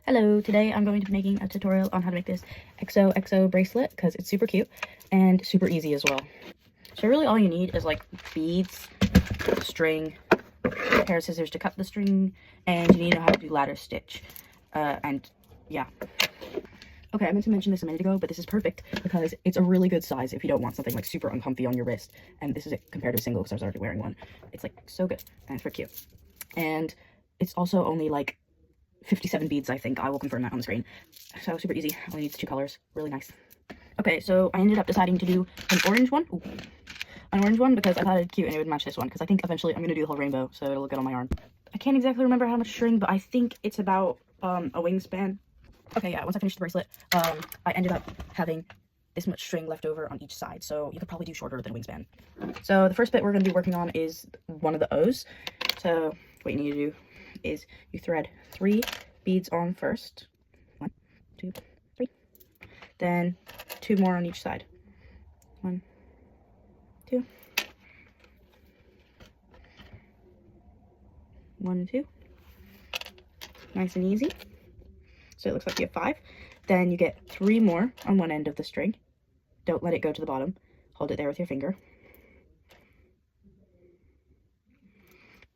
Hello, today I'm going to be making a tutorial on how to make this XOXo bracelet because it's super cute and super easy as well. So really all you need is like beads, string, a pair of scissors to cut the string, and you need to know how to do ladder stitch. And yeah. Okay, I meant to mention this a minute ago, but this is perfect because it's a really good size if you don't want something like super uncomfy on your wrist. And this is it compared to a single because I was already wearing one. It's like so good and for cute. And it's also only like 57 beads, I think. I will confirm that on the screen. So super easy. Only needs 2 colors. Really nice. Okay, so I ended up deciding to do an orange one. Ooh. An orange one because I thought it'd cute and it would match this one because I think eventually I'm going to do the whole rainbow so it'll look good on my arm. I can't exactly remember how much string, but I think it's about a wingspan. Okay, yeah, once I finished the bracelet, I ended up having this much string left over on each side, so you could probably do shorter than a wingspan. So the first bit we're going to be working on is one of the O's. So what you need to do is you thread 3 beads on first. 1, 2, 3. Then 2 more on each side. 1, 2. 1, 2. Nice and easy. So it looks like you have 5. Then you get 3 more on one end of the string. Don't let it go to the bottom. Hold it there with your finger.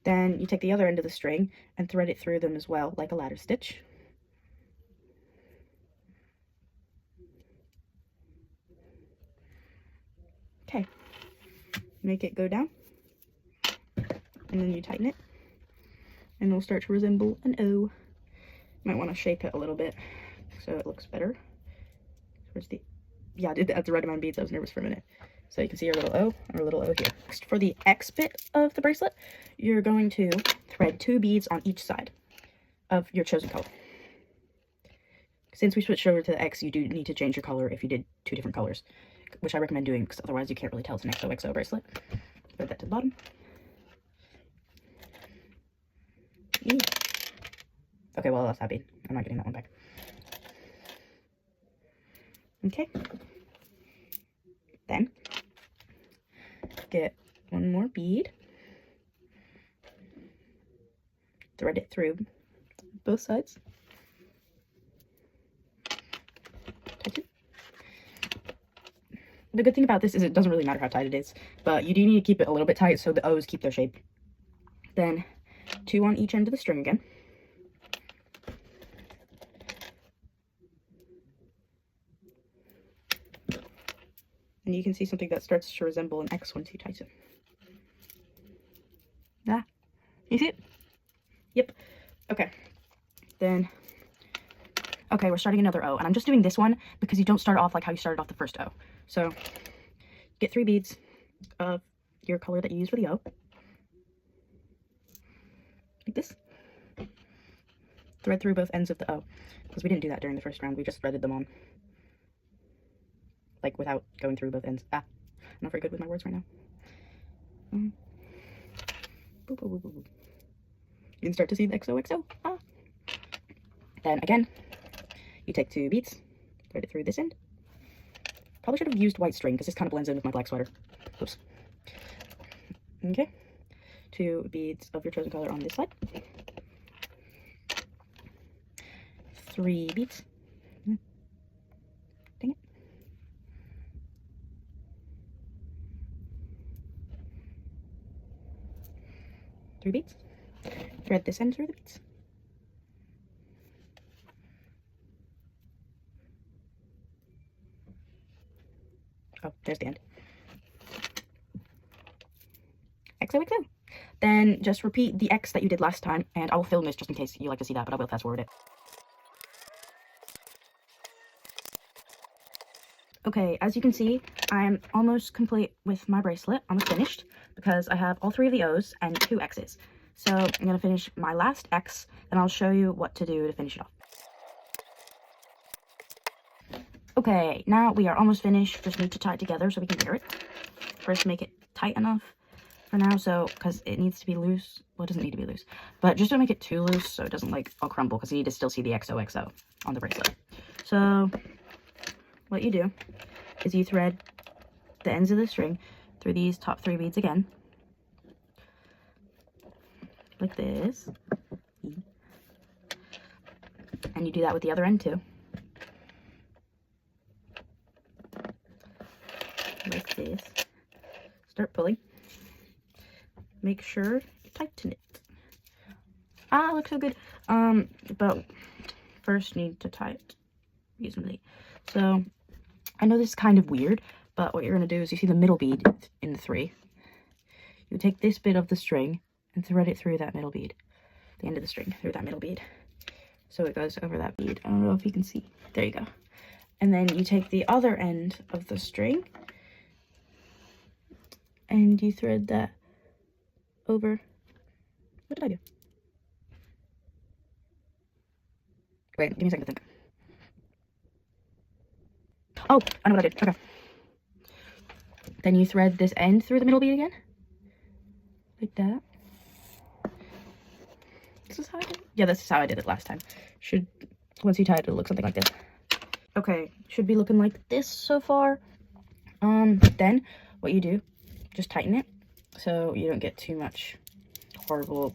Then you take the other end of the string and thread it through them as well, like a ladder stitch. Okay. Make it go down. And then you tighten it. And it'll start to resemble an O. Might want to shape it a little bit so it looks better. Where's the... Yeah, I did that the right amount of beads. I was nervous for a minute. So you can see your little O and our little O here. Next, for the X bit of the bracelet, you're going to thread 2 beads on each side of your chosen color. Since we switched over to the X, you do need to change your color if you did 2 different colors, which I recommend doing because otherwise you can't really tell it's an XOXO bracelet. Thread that to the bottom. Okay, well, that's that bead. I'm not getting that one back. Okay. Then, get 1 more bead. Thread it through both sides. Tighten. The good thing about this is it doesn't really matter how tight it is, but you do need to keep it a little bit tight so the O's keep their shape. Then 2 on each end of the string again. And you can see something that starts to resemble an X once you tighten. Ah, you see it? Yep. Okay. Then, okay, we're starting another O, and I'm just doing this one because you don't start off like how you started off the first O. So, get 3 beads of your color that you use for the O. Like this. Thread through both ends of the O, because we didn't do that during the first round. We just threaded them on, like without going through both ends. Ah, I'm not very good with my words right now. Boop, boop, boop, boop. You can start to see the XOXO. Ah. Then again, you take 2 beads, thread it through this end. Probably should have used white string because this kind of blends in with my black sweater. Oops. Okay. 2 beads of your chosen color on this side. 3 beads. Dang it. 3 beads. Thread this end through the beads. Oh, there's the end. XOXO. Then just repeat the X that you did last time, and I will film this just in case you like to see that, but I will fast forward it. Okay, as you can see, I'm almost complete with my bracelet, almost finished, because I have all 3 of the O's and 2 X's. So I'm going to finish my last X, and I'll show you what to do to finish it off. Okay, now we are almost finished. Just need to tie it together so we can wear it. First, make it tight enough for now, so, because it needs to be loose. Well, it doesn't need to be loose, but just don't make it too loose so it doesn't, like, all crumble, because you need to still see the XOXO on the bracelet. So, what you do is you thread the ends of the string through these top 3 beads again, like this, And you do that with the other end too. Like this. Start pulling. Make sure you tighten it. Ah, looks so good. But first you need to tie it reasonably. So I know this is kind of weird, but what you're gonna do is, you see the middle bead in the 3. You take this bit of the string and thread it through that middle bead. The end of the string through that middle bead. So it goes over that bead. I don't know if you can see. There you go. And then you take the other end of the string and you thread that over. What did I do? Wait, give me a second to think. Oh, I know what I did. Okay. Then you thread this end through the middle bead again. Like that. This is how I did it? Yeah, this is how I did it last time. Should, once you tie it, it'll look something like this. Okay, should be looking like this so far. Then what you do, just tighten it so you don't get too much horrible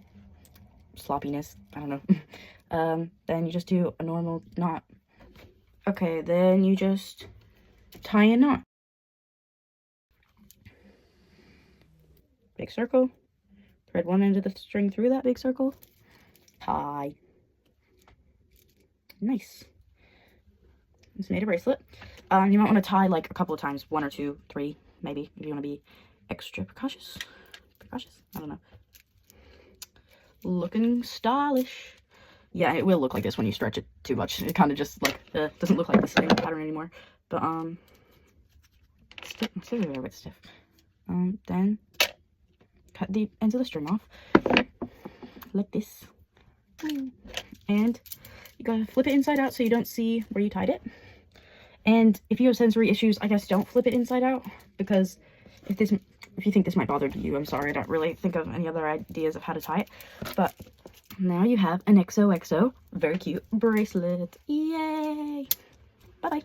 sloppiness. I don't know. Then you just do a normal knot. Okay, then you just tie a knot. Big circle. Thread one end of the string through that big circle. Tie. Nice. It's made a bracelet. You might want to tie like a couple of times, 1 or 2, 3, maybe, if you want to be extra precautious. Precautious? I don't know. Looking stylish. Yeah, it will look like this when you stretch it too much. It kind of just like doesn't look like the same pattern anymore. But it's a bit stiff. Then cut the ends of the string off like this, and you gotta flip it inside out so you don't see where you tied it. And if you have sensory issues, I guess don't flip it inside out, because if you think this might bother you, I'm sorry, I don't really think of any other ideas of how to tie it. But now you have an XOXo very cute bracelet. Yay! Bye bye.